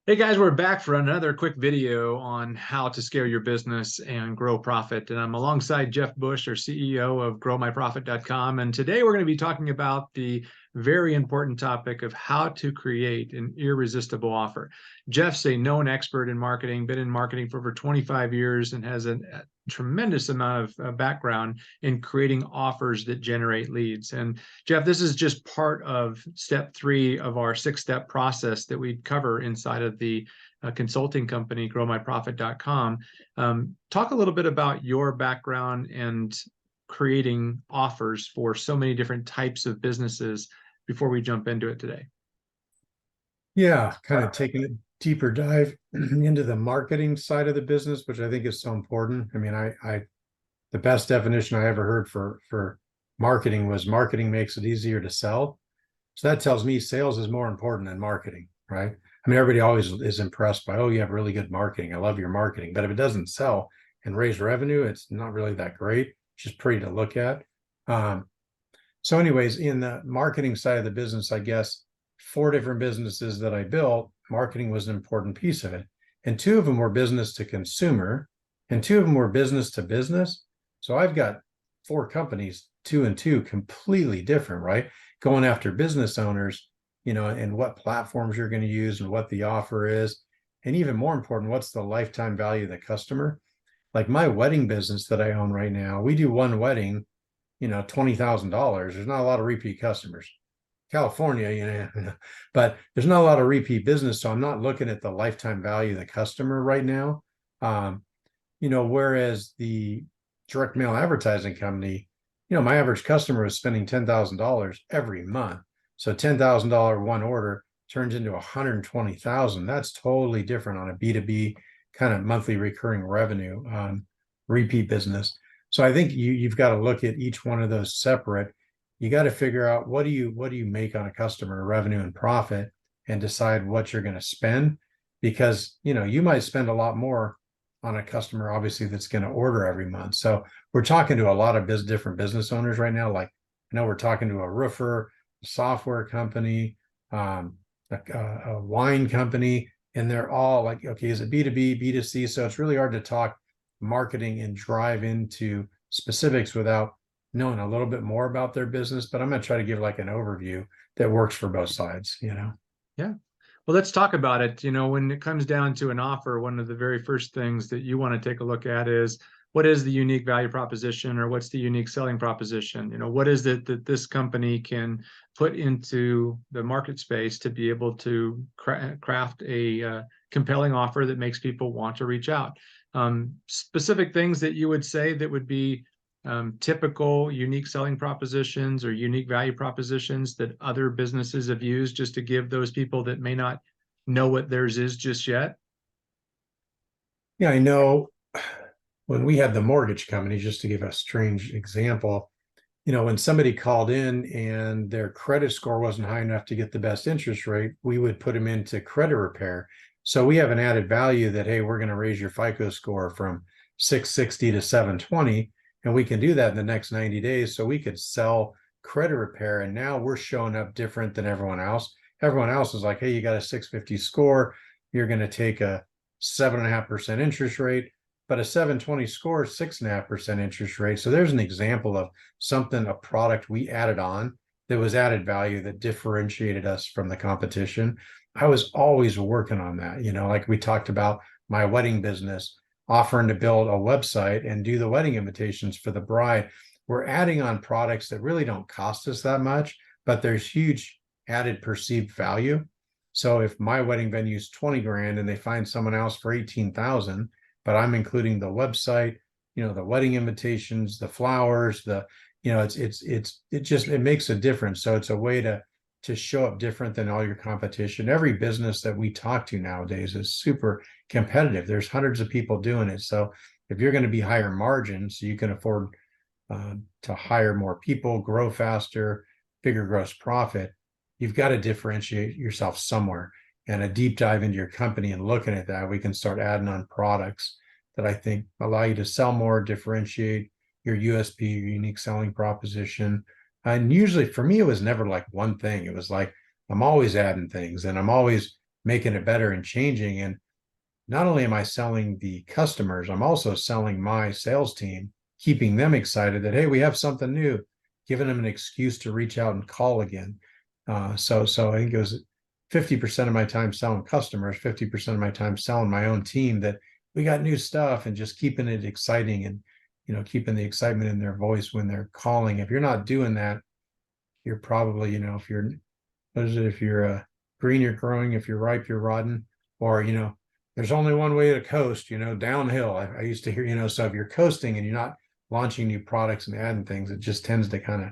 Hey guys, we're back for another quick video on how to scale your business and grow profit. And I'm alongside Jeff Bush, our CEO of growmyprofit.com. And today we're going to be talking about the very important topic of how to create an irresistible offer. Jeff's a known expert in marketing, been in marketing for over 25 years and has a tremendous amount of background in creating offers that generate leads. And Jeff, this is just part of step 3 of our 6-step process that we cover inside of the consulting company, growmyprofit.com. Talk a little bit about your background and creating offers for so many different types of businesses before we jump into it today. Yeah, kind of taking a deeper dive into the marketing side of the business, which I think is so important. I mean, the best definition I ever heard for marketing was marketing makes it easier to sell. So that tells me sales is more important than marketing, right? I mean, everybody always is impressed by, oh, you have really good marketing. I love your marketing. But if it doesn't sell and raise revenue, it's not really that great. It's just pretty to look at. So anyways, in the marketing side of the business, I guess 4 different businesses that I built, marketing was an important piece of it. And 2 of them were business to consumer, and 2 of them were business to business. So I've got 4 companies, 2 and 2, completely different, right? Going after business owners, and what platforms you're going to use and what the offer is. And even more important, what's the lifetime value of the customer? Like my wedding business that I own right now, we do one wedding, $20,000. There's not a lot of repeat customers. California, but there's not a lot of repeat business. So I'm not looking at the lifetime value of the customer right now. Whereas the direct mail advertising company, my average customer is spending $10,000 every month. So $10,000 one order turns into 120,000. That's totally different on a B2B kind of monthly recurring revenue repeat business. So I think you've got to look at each one of those separate. You got to figure out what do you make on a customer, revenue and profit, and decide what you're going to spend, because you might spend a lot more on a customer, obviously, that's going to order every month. So we're talking to a lot of different business owners right now. Like I know we're talking to a roofer, a software company, a wine company, and they're all like, okay, is it B2B, B2C? So it's really hard to talk marketing and drive into specifics without knowing a little bit more about their business. But I'm going to try to give like an overview that works for both sides. Yeah. Well, let's talk about it. When it comes down to an offer, one of the very first things that you want to take a look at is what is the unique value proposition, or what's the unique selling proposition? What is it that this company can put into the market space to be able to craft a compelling offer that makes people want to reach out? Specific things that you would say that would be typical unique selling propositions or unique value propositions that other businesses have used, just to give those people that may not know what theirs is just yet? Yeah, I know when we had the mortgage company, just to give a strange example, when somebody called in and their credit score wasn't high enough to get the best interest rate, we would put them into credit repair. So we have an added value that, hey, we're going to raise your FICO score from 660 to 720. And we can do that in the next 90 days. So we could sell credit repair. And now we're showing up different than everyone else. Everyone else is like, hey, you got a 650 score. You're going to take a 7.5% interest rate, but a 720 score, 6.5% interest rate. So there's an example of something, a product we added on that was added value that differentiated us from the competition. I was always working on that, like we talked about my wedding business, offering to build a website and do the wedding invitations for the bride. We're adding on products that really don't cost us that much, but there's huge added perceived value. So if my wedding venue is 20 grand and they find someone else for 18,000, but I'm including the website, the wedding invitations, the flowers, it makes a difference. So it's a way to show up different than all your competition. Every business that we talk to nowadays is super competitive. There's hundreds of people doing it. So if you're going to be higher margin, so you can afford to hire more people, grow faster, bigger gross profit, you've got to differentiate yourself somewhere. And a deep dive into your company and looking at that, we can start adding on products that I think allow you to sell more, differentiate your USP, your unique selling proposition. And usually for me, it was never like one thing. It was like, I'm always adding things and I'm always making it better and changing. And not only am I selling the customers, I'm also selling my sales team, keeping them excited that, hey, we have something new, giving them an excuse to reach out and call again. So I think it was 50% of my time selling customers, 50% of my time selling my own team, that we got new stuff, and just keeping it exciting, and keeping the excitement in their voice when they're calling. If you're not doing that, you're probably, if you're, what is it? If you're green, you're growing. If you're ripe, you're rotten. Or, there's only one way to coast, downhill. I used to hear, so if you're coasting and you're not launching new products and adding things, it just tends to kind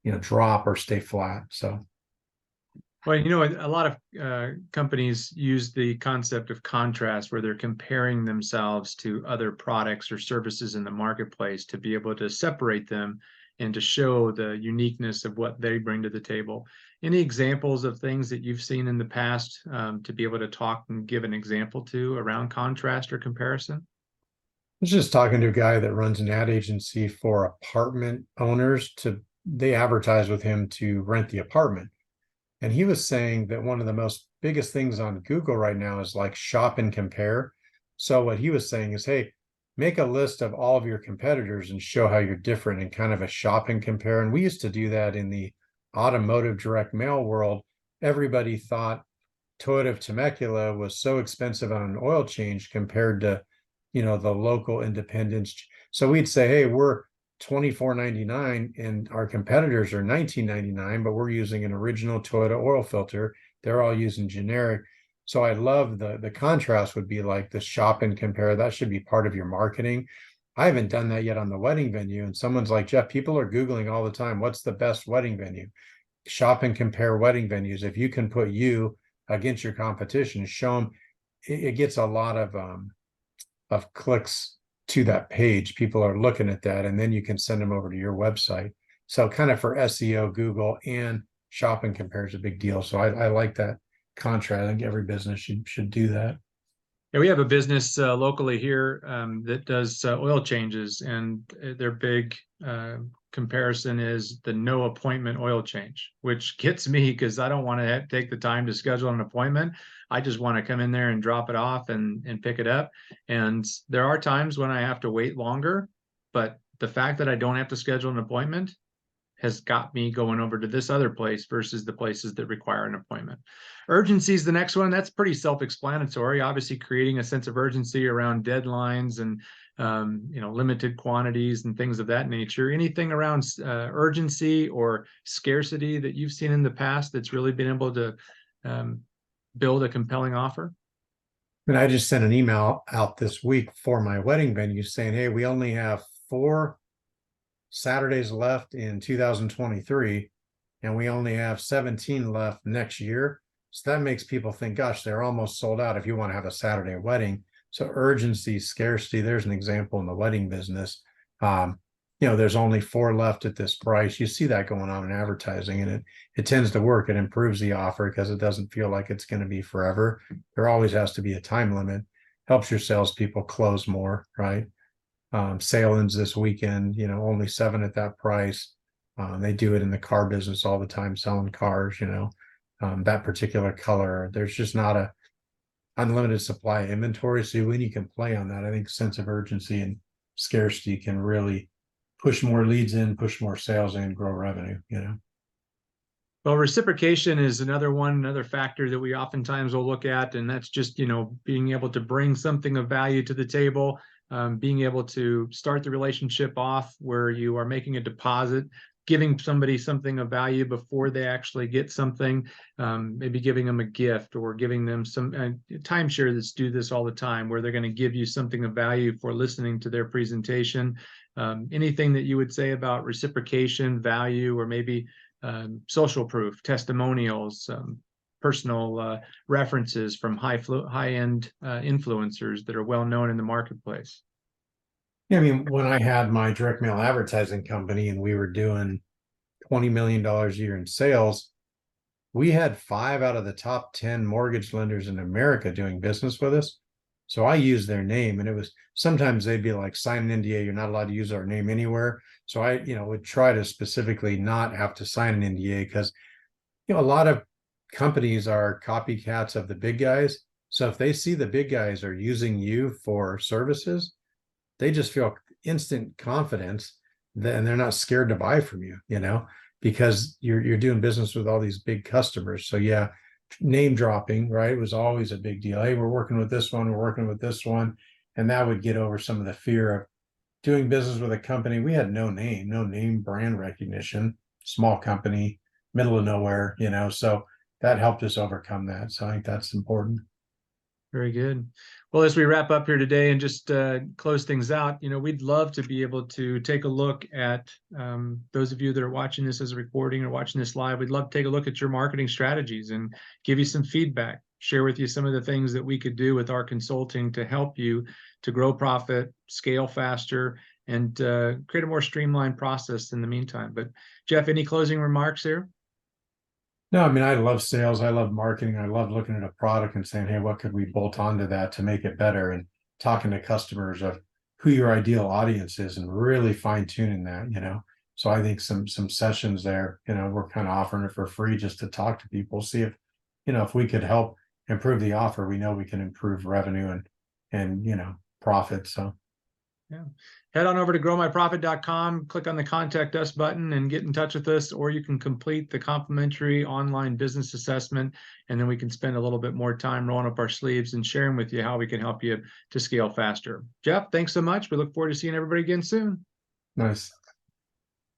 of, drop or stay flat. So. Well, a lot of companies use the concept of contrast, where they're comparing themselves to other products or services in the marketplace to be able to separate them and to show the uniqueness of what they bring to the table. Any examples of things that you've seen in the past to be able to talk and give an example to around contrast or comparison? I was just talking to a guy that runs an ad agency for apartment owners. They advertise with him to rent the apartment. And he was saying that one of the most biggest things on Google right now is like shop and compare. So what he was saying is, hey, make a list of all of your competitors and show how you're different, and kind of a shop and compare. And we used to do that in the automotive direct mail world. Everybody thought Toyota of Temecula was so expensive on an oil change compared to, the local independents. So we'd say, hey, we're $24.99 and our competitors are $19.99, but we're using an original Toyota oil filter. They're all using generic. So I love the contrast would be like the shop and compare. That should be part of your marketing. I haven't done that yet on the wedding venue. And someone's like, Jeff, people are Googling all the time, what's the best wedding venue? Shop and compare wedding venues. If you can put you against your competition, show them, it gets a lot of clicks to that page. People are looking at that, and then you can send them over to your website. So kind of for SEO, Google and shop and compare is a big deal. So I like that contrast. I think every business should do that. Yeah, we have a business locally here that does oil changes, and their big comparison is the no appointment oil change, which gets me because I don't want to take the time to schedule an appointment. I just want to come in there and drop it off and pick it up. And there are times when I have to wait longer, but the fact that I don't have to schedule an appointment has got me going over to this other place versus the places that require an appointment. Urgency is the next one. That's pretty self-explanatory. Obviously, creating a sense of urgency around deadlines and limited quantities and things of that nature. Anything around urgency or scarcity that you've seen in the past that's really been able to build a compelling offer? And I just sent an email out this week for my wedding venue saying, hey, we only have 4 Saturdays left in 2023, and we only have 17 left next year. So that makes people think, gosh, they're almost sold out if you want to have a Saturday wedding. So urgency, scarcity, there's an example in the wedding business. There's only 4 left at this price. You see that going on in advertising, and it tends to work. It improves the offer because it doesn't feel like it's going to be forever. There always has to be a time limit. Helps your salespeople close more, right? Sale ends this weekend, only 7 at that price. They do it in the car business all the time, selling cars, that particular color. There's just not a unlimited supply of inventory. So when you can play on that, I think sense of urgency and scarcity can really push more leads in, push more sales in, grow revenue, Well, reciprocation is another factor that we oftentimes will look at, and that's just, being able to bring something of value to the table, being able to start the relationship off where you are making a deposit, giving somebody something of value before they actually get something, maybe giving them a gift or giving them some timeshare that's do this all the time, where they're going to give you something of value for listening to their presentation. Anything that you would say about reciprocation, value, or maybe social proof, testimonials, personal references from high-end influencers that are well known in the marketplace? Yeah, I mean, when I had my direct mail advertising company and we were doing $20 million a year in sales, we had 5 out of the top 10 mortgage lenders in America doing business with us. So I used their name, and it was sometimes they'd be like, sign an NDA, you're not allowed to use our name anywhere. So I, would try to specifically not have to sign an NDA because, a lot of companies are copycats of the big guys. So if they see the big guys are using you for services, they just feel instant confidence, and they're not scared to buy from you, because you're doing business with all these big customers. So yeah, name dropping, right, was always a big deal. Hey, we're working with this one, we're working with this one. And that would get over some of the fear of doing business with a company. We had no name brand recognition, small company, middle of nowhere, so that helped us overcome that. So I think that's important. Very good. Well, as we wrap up here today and just close things out, we'd love to be able to take a look at those of you that are watching this as a recording or watching this live. We'd love to take a look at your marketing strategies and give you some feedback, share with you some of the things that we could do with our consulting to help you to grow profit, scale faster, and create a more streamlined process in the meantime. But Jeff, any closing remarks here? No, I mean, I love sales. I love marketing. I love looking at a product and saying, hey, what could we bolt onto that to make it better? And talking to customers of who your ideal audience is and really fine tuning that. So I think some sessions there, we're kind of offering it for free just to talk to people, see if we could help improve the offer. We know we can improve revenue and profit. So yeah. Head on over to growmyprofit.com, click on the contact us button and get in touch with us, or you can complete the complimentary online business assessment. And then we can spend a little bit more time rolling up our sleeves and sharing with you how we can help you to scale faster. Jeff, thanks so much. We look forward to seeing everybody again soon. nice.